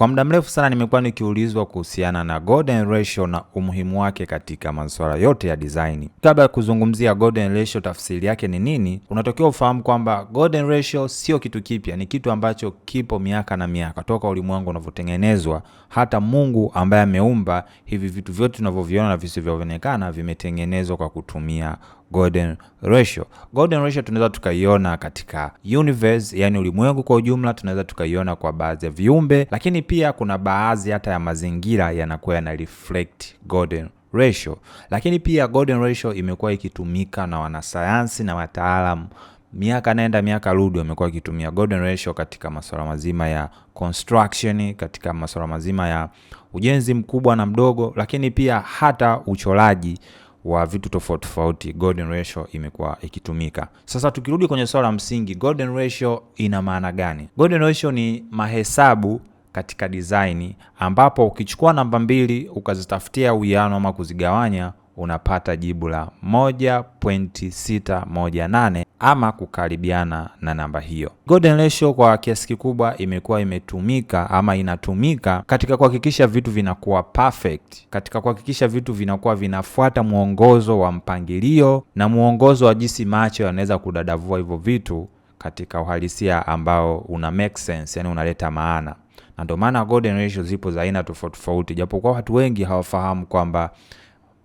Kwa muda mrefu sana nimekuwa nikiulizwa kuhusiana na golden ratio na umuhimu wake katika masuala yote ya design. Kabla ya kuzungumzia golden ratio tafsiri yake ni nini, unatakiwa ufahamu kwamba golden ratio sio kitu kipya, ni kitu ambacho kipo miaka na miaka toka ulimwengu unavyotengenezwa. Hata Mungu ambaye ameumba hivi vitu vyote tunavyoviona na visivyoonekana vimetengenezwa kwa kutumia golden ratio. Golden ratio tunaweza tukaiona katika universe, yani ulimwengu kwa ujumla, tunaweza tukaiona kwa baadhi ya viumbe, lakini pia kuna baadhi hata ya mazingira yanakuwa yana reflect golden ratio. Lakini pia golden ratio imekuwa ikitumika na wanasayansi na wataalamu miaka nenda miaka rudi, wamekuwa wakitumia golden ratio katika masuala mazima ya construction, katika masuala mazima ya ujenzi mkubwa na mdogo, lakini pia hata uchoraji wa vitu tofauti tofauti. Golden ratio imekuwa ikitumika. Sasa tukirudi kwenye swala la msingi, golden ratio ina maana gani? Golden ratio ni mahesabu katika design ambapo ukichukua namba mbili ukazitafutia uwiano ama kuzigawanya unapata jibu la 1.618 ama kukaribiana na namba hiyo. Golden ratio kwa kiasi kikubwa imekuwa imetumika ama inatumika katika kuhakikisha vitu vinakuwa perfect, katika kuhakikisha vitu vinakuwa vinafuata muongozo wa mpangilio na muongozo wa jinsi macho yanaweza kudadavua hivyo vitu katika uhalisia ambao una make sense, yani unaleta maana. Na ndio maana golden ratio zipo za aina tofauti tofauti, japokuwa watu wengi hawafahamu kwamba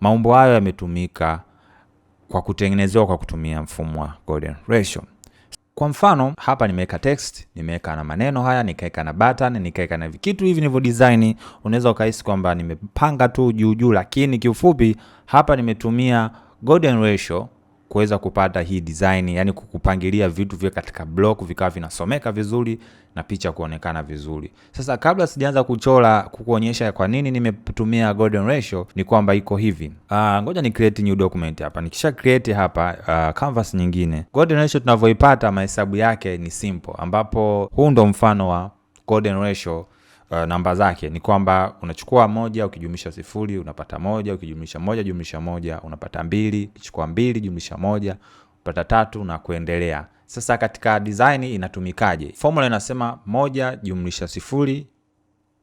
maumbo hayo yametumika kwa kutengenezewa kwa kutumia mfumo wa golden ratio. Kwa mfano, hapa nimeweka text, nimeweka na maneno haya, nikaweka na button, nikaweka na kitu hivi nilivyo design. Unaweza ukahisi kwamba nimepanga tu juu, lakini kiufupi hapa nimetumia golden ratio kuweza kupata hii design, yani kukupangilia vitu vya katika block vikawa vinasomeka vizuri na picha kuonekana vizuri. Sasa kabla sijaanza kuchora kukuonyesha kwa nini nimetumia golden ratio, ni kwamba iko hivi. Ngoja ni create new document hapa. Nikisha create hapa canvas nyingine. Golden ratio tunavyoipata mahesabu yake ni simple, ambapo huu ndo mfano wa golden ratio. Namba zake ni kwamba unachukua moja ukijumlisha sifuri unapata moja, ukijumlisha moja jumlisha moja unapata mbili, ukichukua mbili jumlisha moja unapata tatu na kuendelea. Sasa katika design inatumikaje? Formula inasema moja jumlisha sifuri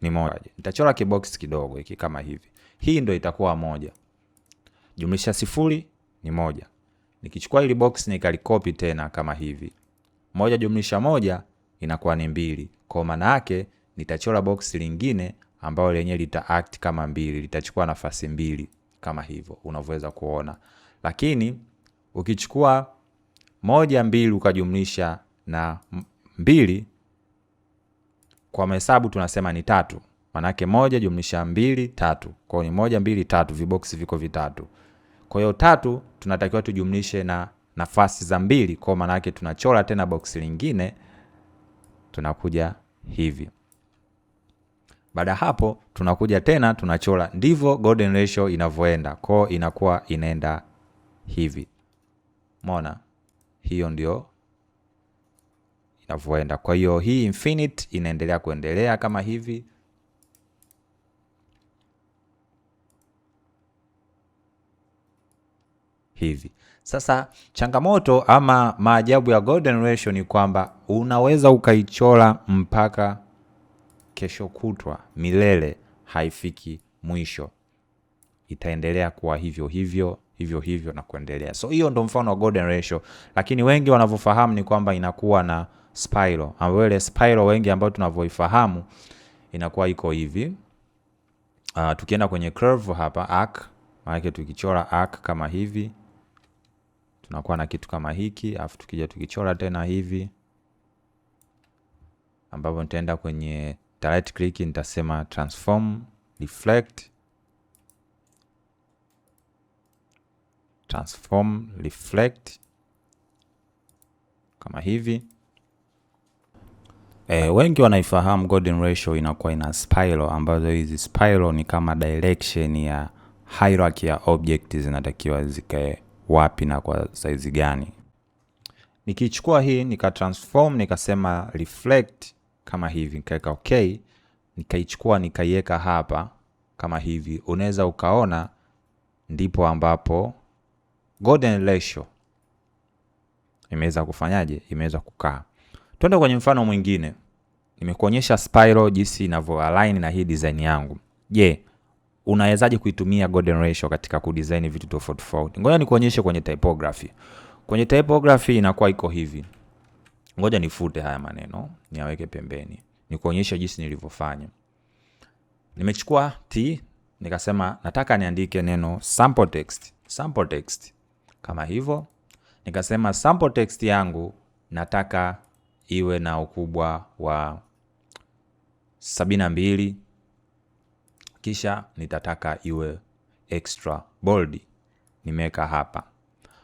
ni moja. Nitachora kibox kidogo hiki kama hivi. Hii ndio itakuwa moja. Jumlisha sifuri ni moja. Nikichukua hili box nikalikopi tena kama hivi. Moja jumlisha moja inakuwa ni mbili. Kwa maana yake nitachora box lingine ambalo lenyewe lita act kama mbili, litachukua nafasi mbili kama hivyo unavyoweza kuona. Lakini ukichukua moja mbili ukajumlisha na mbili, kwa mahesabu tunasema ni tatu. Maana yake moja jumlisha mbili tatu. Kwa hiyo ni moja mbili tatu, vibox viko vitatu. Kwa hiyo tatu tunatakiwa tujumlishe na nafasi za mbili, kwa maana yake tunachora tena box lingine, tunakuja hivi. Baada hapo tunakuja tena tunachora. Ndivyo golden ratio inavyoenda. Kwa inakuwa inaenda hivi. Umeona? Hiyo ndio inavyoenda. Kwa hiyo hii infinite inaendelea kuendelea kama hivi. Hivi. Sasa changamoto ama maajabu ya golden ratio ni kwamba unaweza ukaichora mpaka kesho kutwa, milele, haifiki mwisho. Itaendelea kuwa hivyo hivyo na kuendelea. So hiyo ndo mfano wa golden ratio, lakini wengi wanavyofahamu ni kwamba inakuwa na spiral. Ambayo ile spiral wengi ambao tunavyoifahamu inakuwa iko hivi. Tukienda kwenye curve hapa arc, maana tukichora arc kama hivi tunakuwa na kitu kama hiki, afu tukija tukichora tena hivi, ambapo nitaenda kwenye right click, nitasema transform reflect kama hivi. Wengi wanaifahamu golden ratio inakuwa ina spiral, ambazo hizi spiral ni kama direction ya hierarchy ya object zinatakiwa zikae wapi na kwa size gani. Nikichukua hii nika transform nikasema reflect kama hivi, nikaweka okay, nikaichukua nikaiweka hapa kama hivi, unaweza ukaona ndipo ambapo golden ratio imeweza kufanyaje, imeweza kukaa. Twende kwenye mfano mwingine. nimekuonyesha spiral jinsi inavyo align na hii design yangu. Je, unawezaje kuitumia golden ratio katika kudesign vitu tofauti tofauti? Ngoja nikuonyeshe kwenye typography. Kwenye typography inakuwa iko hivi. Ngoja nifute haya maneno, niaweke pembeni. Nikuonyeshe jinsi nilivyofanya. Nimechukua T, nikasema nataka niandike neno sample text. Sample text. Kama hivyo. Nikasema sample text yangu nataka iwe na ukubwa wa 72. Kisha nitataka iwe extra bold. Nimeweka hapa.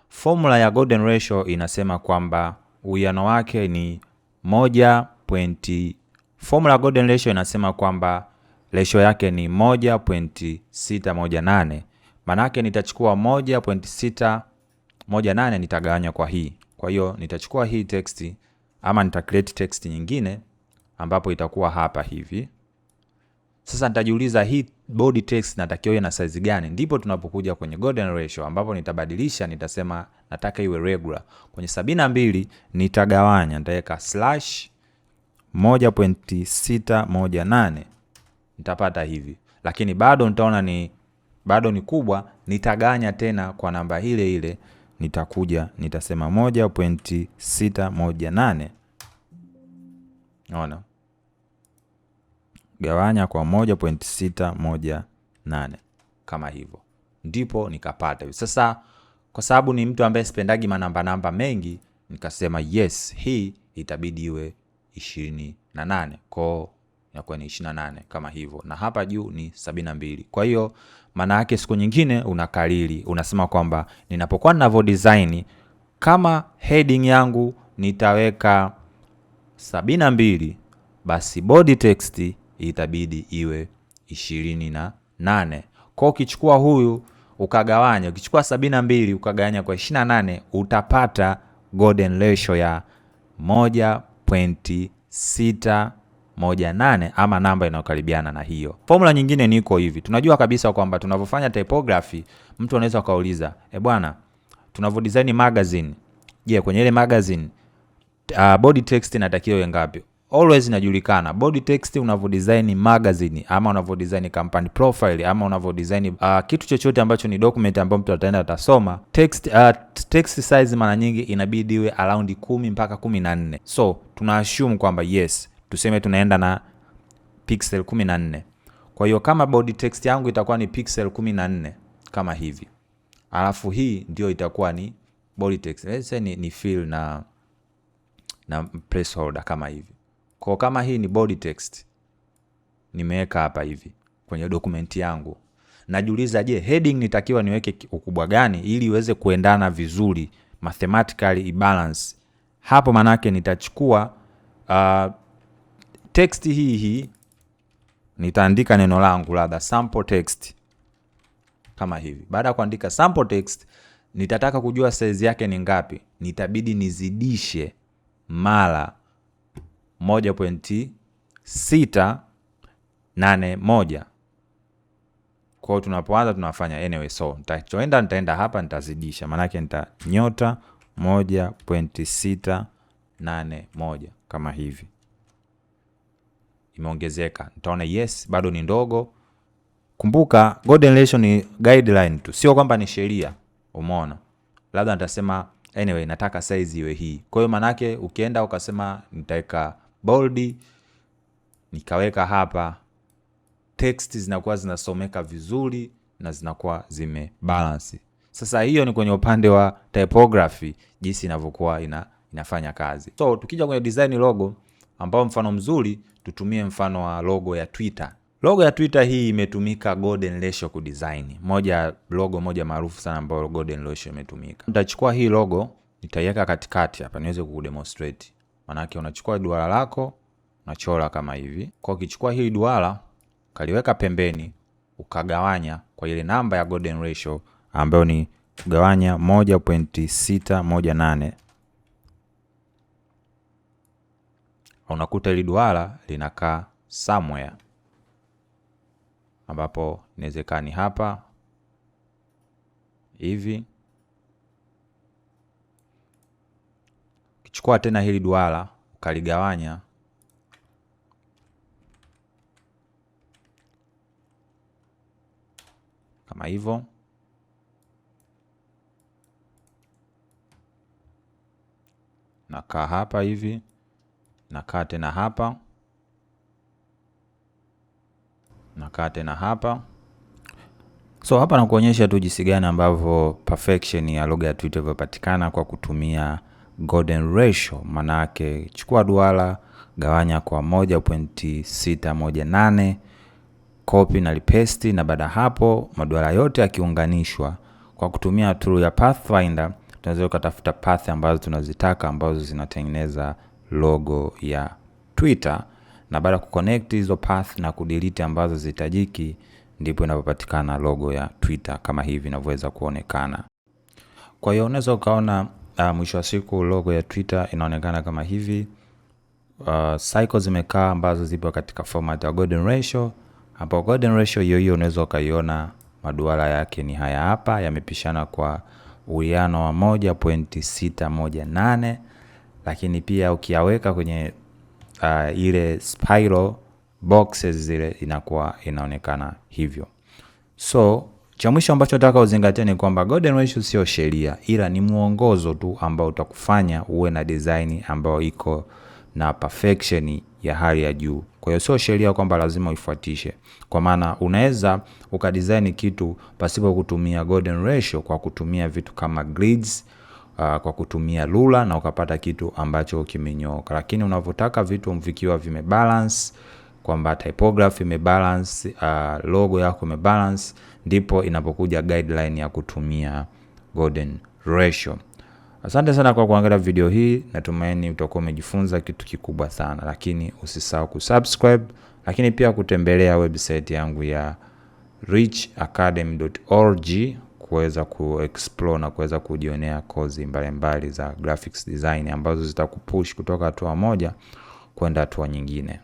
Formula ya golden ratio inasema kwamba uwiano wake ni 1. Formula ya golden ratio inasema kwamba ratio yake ni 1.618. Maana yake nitachukua 1.618 nitagawanya kwa hii. Kwa hiyo nitachukua hii text ama nita create text nyingine ambapo itakuwa hapa hivi. Sasa nitajiuliza hii body text natakiwa iwe na size gani? Ndipo tunapokuja kwenye golden ratio ambapo nitabadilisha, nitasema nataka iwe regular. Kwenye 72 nitagawanya, nitaweka /1.618. Nitapata hivi. Lakini bado nitaona bado ni kubwa, nitagawanya tena kwa namba ile ile, nitakuja nitasema 1.618. Unaona? Gawanya kwa 1.618 kama hivyo. Ndipo nikapata hivi. Sasa kwa sababu ni mtu ambaye sipendagi namba mengi, nikasema yes, hii itabidi iwe 28. Kwa inakuwa ni 28 kama hivyo. Na hapa juu ni 72. Kwa hiyo maana yake siku nyingine unakariri, unasema kwamba ninapokuwa ninavyo design kama heading yangu nitaweka 72, basi body text itabidi iwe 28. Kwa ukichukua huyu ukagawanya, ukichukua 72 ukagawanya kwa 28 utapata golden ratio ya 1.618 ama namba inayokaribiana na hiyo. Formula nyingine niko hivi. Tunajua kabisa kwamba tunapofanya typography, mtu anaweza kauliza, bwana, tunavyo design magazine. Je, kwenye ile magazine body text inatakiwa iwe ngapi? Always inajulikana body text unavyo design magazine ama unavyo design company profile ama unavyo design kitu chochote ambacho ni document ambayo mtu ataenda atasoma, text size mara nyingi inabidi iwe around 10 mpaka 14. So tuna assume kwamba yes, tuseme tunaenda na pixel 14. Kwa hiyo kama body text yangu itakuwa ni pixel 14 kama hivi, alafu hii ndio itakuwa ni body text, let's say ni fill na placeholder kama hivi. Kwa kama hii ni body text, nimeweka hapa hivi kwenye dokumenti yangu. Najiuliza, je, heading nitakiwa niweke ukubwa gani ili iweze kuendana vizuri, mathematically balance? Hapo manake nitachukua text hii nitaandika neno langu labda sample text kama hivi. Baada ya kuandika sample text, nitataka kujua size yake ni ngapi. Nitabidi nizidishe mara 1.681. Kwa hiyo tunapoanza tunafanya anyway, so nitaenda hapa nitazidisha, maana yake nitanyota 1.681 kama hivi. Imeongezeka. Nitaona yes, bado ni ndogo. Kumbuka golden ratio ni guideline tu, sio kwamba ni sheria. Umeona? Labda nitasema anyway nataka size iwe hii. Kwa hiyo maana yake ukienda ukasema nitaweka bold, nikaweka hapa, text zinakuwa zinasomeka vizuri na zinakuwa zimebalance. Sasa hiyo ni kwenye upande wa typography, jinsi inavyokuwa inafanya kazi. So tukija kwenye design logo, ambao mfano mzuri tutumie mfano wa logo ya Twitter. Logo ya Twitter hii imetumika golden ratio ku design. Logo moja maarufu sana ambayo golden ratio imetumika. Nitachukua hii logo, nitaiweka katikati hapa niweze kudemonstrate. Maana yake unachukua duara lako, unachora kama hivi. Kwa ukichukua hii duara, kaliweka pembeni, ukagawanya kwa ile namba ya golden ratio ambayo ni kugawanya 1.618. Unakuta ile duara linakaa somewhere, ambapo inawezekani hapa hivi. Kichukua tena hili duara ukaligawanya kama hivyo. Nakaa hapa hivi, nakaa tena hapa, nakaa tena hapa. So hapa nakuonyesha tu jinsi gani ambavyo perfection ya logo ya Twitter inapatikana kwa kutumia golden ratio. Maana yake chukua duara, gawanya kwa 1.618, copy na paste, na baada hapo maduara yote yakiunganishwa kwa kutumia tool ya Pathfinder, tunaweza kutafuta path ambazo tunazitaka ambazo zinatengeneza logo ya Twitter, na baada kuconnect hizo path na kudelete ambazo zitajiki, ndipo inapopatikana logo ya Twitter kama hivi inavyoweza kuonekana. Kwa hiyo unaweza ukaona mwisho wa siku logo ya Twitter inaonekana kama hivi. Cycles zimekaa ambazo zipo katika format ya golden ratio. Hapo golden ratio hiyo unaweza ukaiona maduara yake ni haya hapa, yamepishana kwa uwiano wa 1.618, lakini pia ukiyaweka kwenye ile spiral boxes zile inakuwa inaonekana hivyo. So cha mwisho ambacho nataka uzingatie ni kwamba golden ratio sio sheria, ila ni muongozo tu ambao utakufanya uwe na design ambayo iko na perfection ya hali ya juu. Kwa hiyo sio sheria kwamba lazima uifuatishe, kwa maana unaweza ukadesign kitu pasipo kutumia golden ratio kwa kutumia vitu kama grids, kwa kutumia ruler, na ukapata kitu ambacho kimenyooka. Lakini unavyotaka vitu vikiwa vimebalance, kwamba typography imebalance, logo yako imebalance, ndipo inapokuja guideline ya kutumia golden ratio. Asante sana kwa kuangalia video hii. Natumaini utakuwa umejifunza kitu kikubwa sana, lakini usisahau kusubscribe, lakini pia kutembelea website yangu ya richacademy.org kuweza kuexplore na kuweza kujionea kozi mbalimbali za graphics design ambazo zitakupush kutoka hatua moja kwenda hatua nyingine.